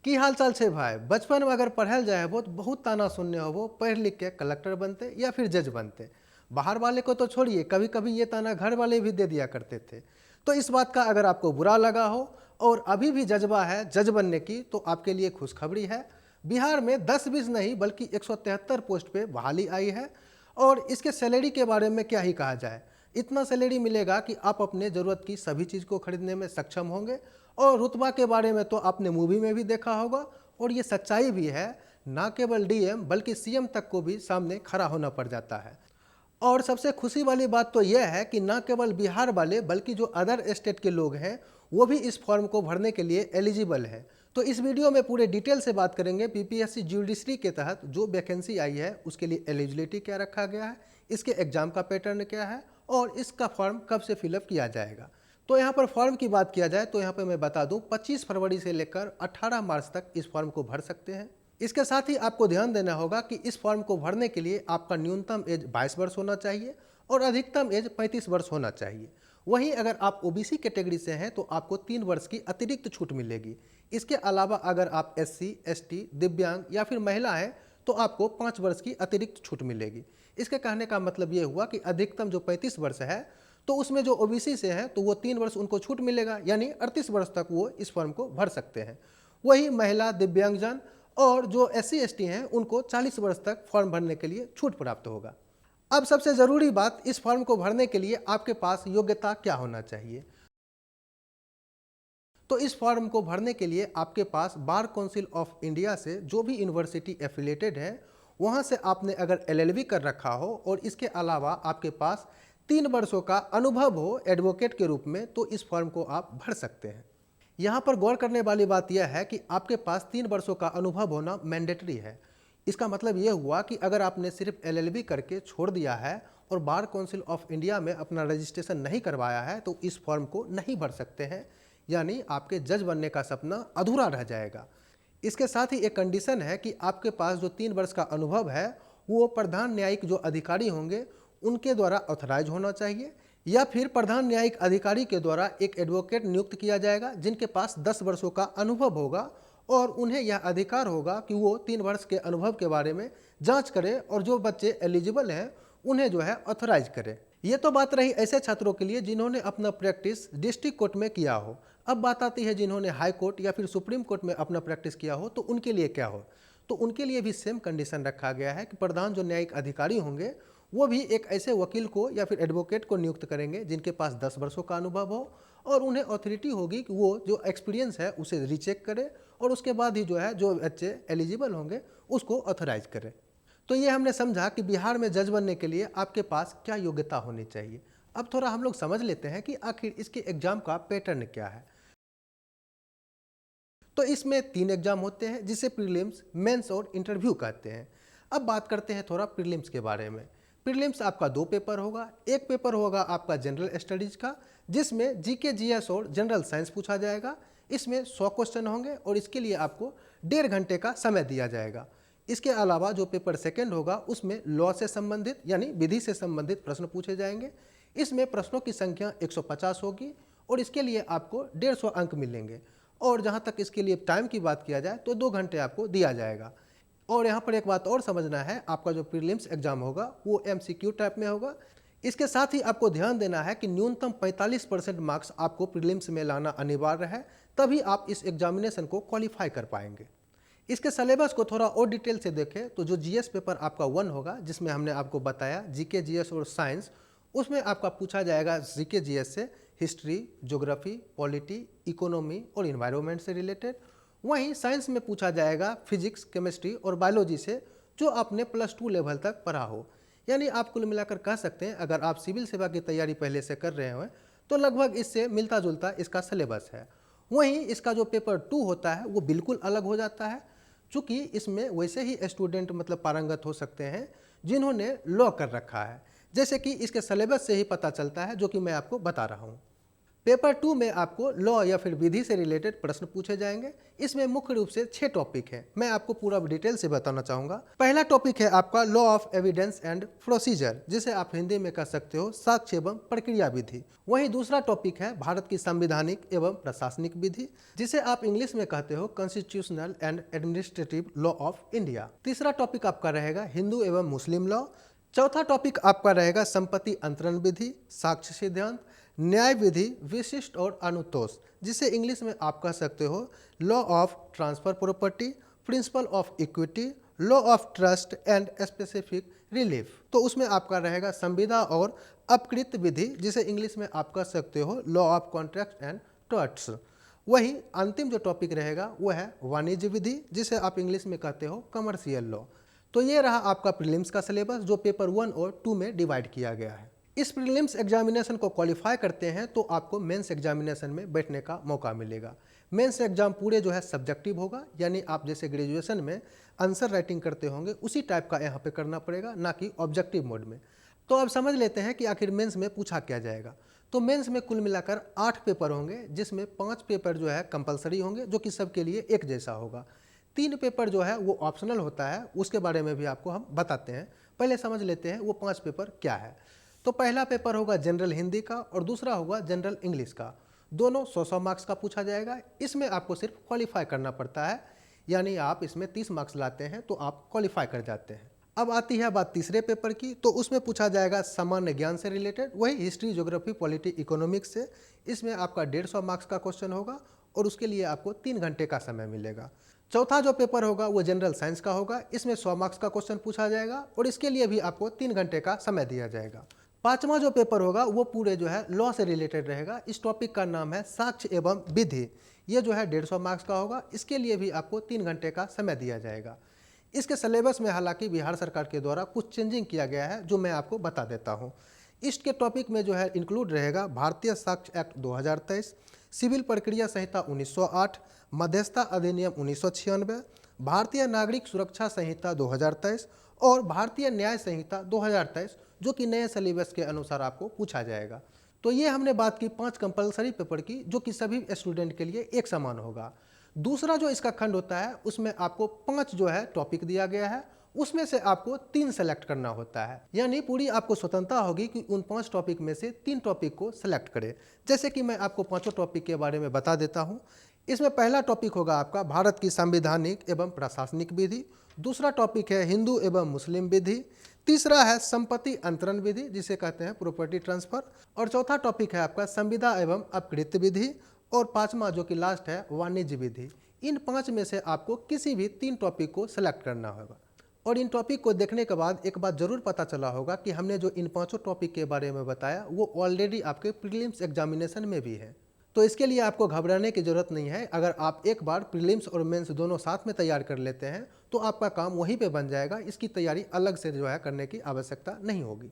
की हाल चाल छे भाई। बचपन में अगर पढ़ल जाए हो तो बहुत ताना सुनने हो, वो पढ़ लिख के कलेक्टर बनते या फिर जज बनते। बाहर वाले को तो छोड़िए, कभी कभी ये ताना घर वाले भी दे दिया करते थे। तो इस बात का अगर आपको बुरा लगा हो और अभी भी जज्बा है जज बनने की, तो आपके लिए खुशखबरी है। बिहार में 10-20 नहीं बल्कि 173 पोस्ट पे बहाली आई है। और इसके सैलरी के बारे में क्या ही कहा जाए। इतना सैलरी मिलेगा कि आप अपने ज़रूरत की सभी चीज़ को खरीदने में सक्षम होंगे। और रुतबा के बारे में तो आपने मूवी में भी देखा होगा, और ये सच्चाई भी है। ना केवल डीएम बल्कि सीएम तक को भी सामने खड़ा होना पड़ जाता है। और सबसे खुशी वाली बात तो यह है कि ना केवल बिहार वाले बल्कि जो अदर स्टेट के लोग हैं वो भी इस फॉर्म को भरने के लिए एलिजिबल है। तो इस वीडियो में पूरे डिटेल से बात करेंगे पीपीएससी जुडिशरी के तहत जो वैकेंसी आई है उसके लिए एलिजिबिलिटी क्या रखा गया है, इसके एग्जाम का पैटर्न क्या है और इसका फॉर्म कब से फिलअप किया जाएगा। तो यहाँ पर फॉर्म की बात किया जाए तो यहाँ पर मैं बता दूँ 25 फरवरी से लेकर 18 मार्च तक इस फॉर्म को भर सकते हैं। इसके साथ ही आपको ध्यान देना होगा कि इस फॉर्म को भरने के लिए आपका न्यूनतम एज 22 वर्ष होना चाहिए और अधिकतम एज 35 वर्ष होना चाहिए। वहीं अगर आप ओबीसी कैटेगरी से हैं तो आपको 3 वर्ष की अतिरिक्त छूट मिलेगी। इसके अलावा अगर आप एससी, एसटी, दिव्यांग या फिर महिला हैं तो आपको 5 वर्ष की अतिरिक्त छूट मिलेगी। इसके कहने का मतलब ये हुआ कि अधिकतम जो 35 वर्ष है तो उसमें जो ओबीसी से हैं तो वो 3 वर्ष उनको छूट मिलेगा, यानी 38 वर्ष तक वो इस फॉर्म को भर सकते हैं। वही महिला, दिव्यांगजन और जो एससी एसटी हैं उनको 40 वर्ष तक फॉर्म भरने के लिए छूट प्राप्त होगा। अब सबसे ज़रूरी बात, इस फॉर्म को भरने के लिए आपके पास योग्यता क्या होना चाहिए। तो इस फॉर्म को भरने के लिए आपके पास बार काउंसिल ऑफ इंडिया से जो भी यूनिवर्सिटी एफिलेटेड है वहाँ से आपने अगर एलएलबी कर रखा हो और इसके अलावा आपके पास 3 वर्षों का अनुभव हो एडवोकेट के रूप में, तो इस फॉर्म को आप भर सकते हैं। यहाँ पर गौर करने वाली बात यह है कि आपके पास 3 वर्षों का अनुभव होना मैंडेटरी है। इसका मतलब यह हुआ कि अगर आपने सिर्फ एलएलबी करके छोड़ दिया है और बार काउंसिल ऑफ इंडिया में अपना रजिस्ट्रेशन नहीं करवाया है तो इस फॉर्म को नहीं भर सकते हैं, यानी आपके जज बनने का सपना अधूरा रह जाएगा। इसके साथ ही एक कंडीशन है कि आपके पास जो 3 वर्ष का अनुभव है वो प्रधान न्यायिक जो अधिकारी होंगे उनके द्वारा ऑथराइज होना चाहिए, या फिर प्रधान न्यायिक अधिकारी के द्वारा एक एडवोकेट नियुक्त किया जाएगा जिनके पास 10 वर्षों का अनुभव होगा और उन्हें यह अधिकार होगा कि वो 3 वर्ष के अनुभव के बारे में जांच करें और जो बच्चे एलिजिबल हैं उन्हें जो है ऑथराइज करें। ये तो बात रही ऐसे छात्रों के लिए जिन्होंने अपना प्रैक्टिस डिस्ट्रिक्ट कोर्ट में किया हो। अब बात आती है जिन्होंने हाई कोर्ट या फिर सुप्रीम कोर्ट में अपना प्रैक्टिस किया हो, तो उनके लिए क्या हो। तो उनके लिए भी सेम कंडीशन रखा गया है कि प्रधान जो न्यायिक अधिकारी होंगे वो भी एक ऐसे वकील को या फिर एडवोकेट को नियुक्त करेंगे जिनके पास 10 वर्षों का अनुभव हो और उन्हें अथॉरिटी होगी कि वो जो एक्सपीरियंस है उसे रीचेक करे और उसके बाद ही जो है जो बच्चे एलिजिबल होंगे उसको ऑथराइज करे। तो ये हमने समझा कि बिहार में जज बनने के लिए आपके पास क्या योग्यता होनी चाहिए। अब थोड़ा हम लोग समझ लेते हैं कि आखिर इसके एग्जाम का पैटर्न क्या है। तो इसमें 3 एग्जाम होते हैं जिसे प्रीलिम्स, मेंस और इंटरव्यू कहते हैं। अब बात करते हैं थोड़ा प्रीलिम्स के बारे में। प्रीलिम्स आपका 2 पेपर होगा। एक पेपर होगा आपका जनरल स्टडीज का जिसमें जीके, जीएस और जनरल साइंस पूछा जाएगा। इसमें 100 क्वेश्चन होंगे और इसके लिए आपको 1.5 घंटे का समय दिया जाएगा। इसके अलावा जो पेपर सेकंड होगा उसमें लॉ से संबंधित यानी विधि से संबंधित प्रश्न पूछे जाएंगे। इसमें प्रश्नों की संख्या 150 होगी और इसके लिए आपको 150 अंक मिलेंगे। और जहाँ तक इसके लिए टाइम की बात किया जाए तो 2 घंटे आपको दिया जाएगा। और यहाँ पर एक बात और समझना है, आपका जो प्रीलिम्स एग्जाम होगा वो एमसीक्यू टाइप में होगा। इसके साथ ही आपको ध्यान देना है कि न्यूनतम 45% मार्क्स आपको प्रीलिम्स में लाना अनिवार्य है, तभी आप इस एग्जामिनेशन को क्वालिफाई कर पाएंगे। इसके सिलेबस को थोड़ा और डिटेल से देखें तो जो जीएस पेपर आपका 1 होगा जिसमें हमने आपको बताया जीके, जीएस और साइंस, उसमें आपका पूछा जाएगा जीके जीएस से हिस्ट्री, ज्योग्राफी, पॉलिटी, इकोनॉमी और इन्वायरमेंट से रिलेटेड। वहीं साइंस में पूछा जाएगा फिजिक्स, केमिस्ट्री और बायोलॉजी से जो आपने +2 लेवल तक पढ़ा हो। यानी आप कुल मिलाकर कह सकते हैं अगर आप सिविल सेवा की तैयारी पहले से कर रहे हैं तो लगभग इससे मिलता जुलता इसका सिलेबस है। वहीं इसका जो पेपर 2 होता है वो बिल्कुल अलग हो जाता है, चूँकि इसमें वैसे ही स्टूडेंट मतलब पारंगत हो सकते हैं जिन्होंने लॉ कर रखा है, जैसे कि इसके सिलेबस से ही पता चलता है जो कि मैं आपको बता रहा हूँ। पेपर 2 में आपको लॉ या फिर विधि से रिलेटेड प्रश्न पूछे जाएंगे। इसमें मुख्य रूप से 6 टॉपिक हैं, मैं आपको पूरा डिटेल से बताना चाहूँगा। पहला टॉपिक है आपका law of evidence and procedure, जिसे आप हिंदी में कह सकते हो साक्ष्य एवं प्रक्रिया विधि। वहीं दूसरा टॉपिक है भारत की संवैधानिक एवं प्रशासनिक विधि, जिसे आप इंग्लिश में कहते हो constitutional and administrative law of India. तीसरा टॉपिक आपका रहेगा हिंदू एवं मुस्लिम लॉ। चौथा टॉपिक आपका रहेगा संपत्ति अंतरण विधि, साक्ष्य सिद्धांत, न्याय विधि, विशिष्ट और अनुतोष, जिसे इंग्लिश में आप कह सकते हो law of transfer property, principle of equity, law of trust and specific relief. तो उसमें आपका रहेगा संविदा और अपकृत विधि, जिसे इंग्लिश में आप कह सकते हो law of contract and torts. वही अंतिम जो टॉपिक रहेगा वह है वाणिज्य विधि, जिसे आप इंग्लिश में कहते हो कमर्शियल लॉ। तो ये रहा आपका प्रीलिम्स का सिलेबस, जो पेपर 1 और 2 में डिवाइड किया गया है। इस प्रीलिम्स एग्जामिनेशन को क्वालिफाई करते हैं तो आपको मेंस एग्जामिनेशन में बैठने का मौका मिलेगा। मेंस एग्जाम पूरे जो है सब्जेक्टिव होगा, यानी आप जैसे ग्रेजुएशन में आंसर राइटिंग करते होंगे उसी टाइप का यहाँ पे करना पड़ेगा, ना कि ऑब्जेक्टिव मोड में। तो अब समझ लेते हैं कि आखिर मेंस में पूछा क्या जाएगा। तो मेंस में कुल मिलाकर 8 पेपर होंगे, जिसमें 5 पेपर जो है कंपलसरी होंगे, जो कि सबके लिए एक जैसा होगा। 3 पेपर जो है वो ऑप्शनल होता है, उसके बारे में भी आपको हम बताते हैं। पहले समझ लेते हैं वो 5 पेपर क्या है। तो पहला पेपर होगा जनरल हिंदी का और दूसरा होगा जनरल इंग्लिश का। दोनों 100-100 मार्क्स का पूछा जाएगा। इसमें आपको सिर्फ क्वालिफाई करना पड़ता है, यानी आप इसमें 30 मार्क्स लाते हैं तो आप क्वालिफाई कर जाते हैं। अब आती है बात तीसरे पेपर की, तो उसमें पूछा जाएगा सामान्य ज्ञान से रिलेटेड, वही हिस्ट्री, ज्योग्राफी, पॉलिटी, इकोनॉमिक्स से। इसमें आपका 150 मार्क्स का क्वेश्चन होगा और उसके लिए आपको 3 घंटे का समय मिलेगा। चौथा जो पेपर होगा वो जनरल साइंस का होगा। इसमें 100 मार्क्स का क्वेश्चन पूछा जाएगा और इसके लिए भी आपको 3 घंटे का समय दिया जाएगा। पांचवा जो पेपर होगा वो पूरे जो है लॉ से रिलेटेड रहेगा। इस टॉपिक का नाम है साक्ष्य एवं विधि। ये जो है 150 मार्क्स का होगा। इसके लिए भी आपको 3 घंटे का समय दिया जाएगा। इसके सिलेबस में हालांकि बिहार सरकार के द्वारा कुछ चेंजिंग किया गया है, जो मैं आपको बता देता हूँ। इसके टॉपिक में जो है इंक्लूड रहेगा भारतीय साक्ष्य एक्ट 2023, सिविल प्रक्रिया संहिता 1908, मध्यस्थता अधिनियम 1996, भारतीय नागरिक सुरक्षा संहिता 2023 और भारतीय न्याय संहिता 2023, जो कि नए सिलेबस के अनुसार आपको पूछा जाएगा। तो ये हमने बात की 5 कंपलसरी पेपर की, जो कि सभी स्टूडेंट के लिए एक समान होगा। दूसरा जो इसका खंड होता है उसमें आपको 5 जो है टॉपिक दिया गया है, उसमें से आपको 3 सेलेक्ट करना होता है। यानी पूरी आपको स्वतंत्रता होगी कि उन 5 टॉपिक में से 3 टॉपिक को सेलेक्ट करें। जैसे कि मैं आपको 5 टॉपिक के बारे में बता देता हूँ। इसमें पहला टॉपिक होगा आपका भारत की संवैधानिक एवं प्रशासनिक विधि। दूसरा टॉपिक है हिंदू एवं मुस्लिम विधि। तीसरा है संपत्ति अंतरण विधि, जिसे कहते हैं प्रॉपर्टी ट्रांसफर। और चौथा टॉपिक है आपका संविदा एवं अपकृत विधि। और पांचवा जो कि लास्ट है वाणिज्य विधि। इन 5 में से आपको किसी भी 3 टॉपिक को सेलेक्ट करना होगा। और इन टॉपिक को देखने के बाद एक बात जरूर पता चला होगा कि हमने जो इन 5 टॉपिक के बारे में बताया वो ऑलरेडी आपके प्रीलिम्स एग्जामिनेशन में भी है। तो इसके लिए आपको घबराने की जरूरत नहीं है। अगर आप एक बार प्रीलिम्स और मेंस दोनों साथ में तैयार कर लेते हैं तो आपका काम वहीं पे बन जाएगा। इसकी तैयारी अलग से जो है करने की आवश्यकता नहीं होगी।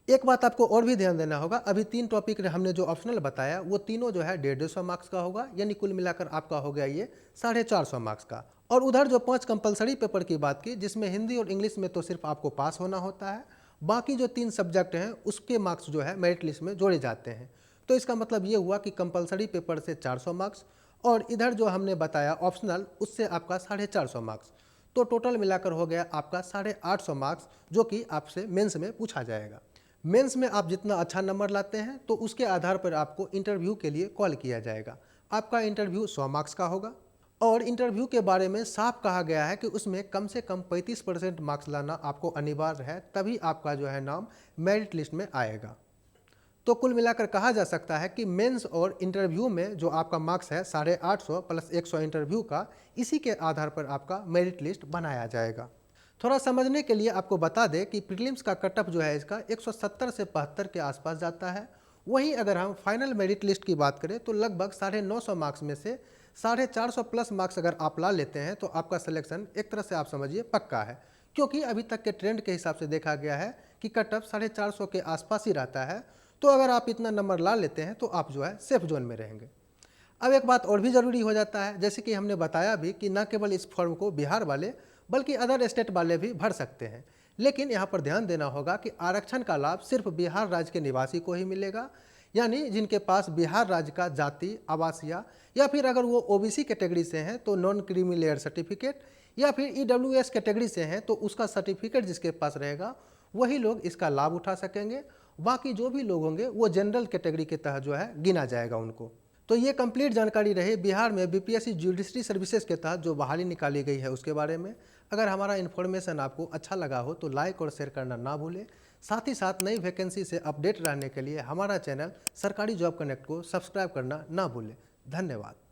एक बात आपको और भी ध्यान देना होगा, अभी 3 टॉपिक हमने जो ऑप्शनल बताया वो तीनों जो है 150 मार्क्स का होगा, यानी कुल मिलाकर आपका हो गया ये 450 मार्क्स का। और उधर जो 5 कंपलसरी पेपर की बात की, जिसमें हिंदी और इंग्लिश में तो सिर्फ आपको पास होना होता है, बाकी जो 3 सब्जेक्ट हैं उसके मार्क्स जो है मेरिट लिस्ट में जोड़े जाते हैं। तो इसका मतलब ये हुआ कि कंपलसरी पेपर से 400 मार्क्स और इधर जो हमने बताया ऑप्शनल, उससे आपका 450 मार्क्स। तो टोटल मिलाकर हो गया आपका 850 मार्क्स, जो कि आपसे मेंस में पूछा जाएगा। मेंस में आप जितना अच्छा नंबर लाते हैं तो उसके आधार पर आपको इंटरव्यू के लिए कॉल किया जाएगा। आपका इंटरव्यू 100 मार्क्स का होगा और इंटरव्यू के बारे में साफ कहा गया है कि उसमें कम से कम 35% मार्क्स लाना आपको अनिवार्य है, तभी आपका जो है नाम मेरिट लिस्ट में आएगा। तो कुल मिलाकर कहा जा सकता है कि मेंस और इंटरव्यू में जो आपका मार्क्स है 850 प्लस 100 इंटरव्यू का, इसी के आधार पर आपका मेरिट लिस्ट बनाया जाएगा। थोड़ा समझने के लिए आपको बता दें कि प्रीलिम्स का कटअप जो है इसका 170 से 72 के आसपास जाता है। वहीं अगर हम फाइनल मेरिट लिस्ट की बात करें तो लगभग 950 मार्क्स में से 450 प्लस मार्क्स अगर आप ला लेते हैं तो आपका सिलेक्शन एक तरह से आप समझिए पक्का है, क्योंकि अभी तक के ट्रेंड के हिसाब से देखा गया है कि कटअप 450 के आसपास ही रहता है। तो अगर आप इतना नंबर ला लेते हैं तो आप जो है सेफ जोन में रहेंगे। अब एक बात और भी ज़रूरी हो जाता है, जैसे कि हमने बताया भी कि न केवल इस फॉर्म को बिहार वाले बल्कि अदर स्टेट वाले भी भर सकते हैं। लेकिन यहाँ पर ध्यान देना होगा कि आरक्षण का लाभ सिर्फ बिहार राज्य के निवासी को ही मिलेगा। यानी जिनके पास बिहार राज्य का जाति, आवासीय या फिर अगर वो ओबीसी कैटेगरी से हैं तो नॉन क्रीमी लेयर सर्टिफिकेट, या फिर ईडब्ल्यूएस कैटेगरी से हैं तो उसका सर्टिफिकेट जिसके पास रहेगा वही लोग इसका लाभ उठा सकेंगे। बाकी जो भी लोग होंगे वो जनरल कैटेगरी के तहत जो है गिना जाएगा उनको। तो ये कंप्लीट जानकारी रही बिहार में बीपीएससी जुडिशरी सर्विसेज के तहत जो बहाली निकाली गई है उसके बारे में। अगर हमारा इन्फॉर्मेशन आपको अच्छा लगा हो तो लाइक और शेयर करना ना भूलें। साथ ही साथ नई वैकेंसी से अपडेट रहने के लिए हमारा चैनल सरकारी जॉब कनेक्ट को सब्सक्राइब करना ना भूलें। धन्यवाद।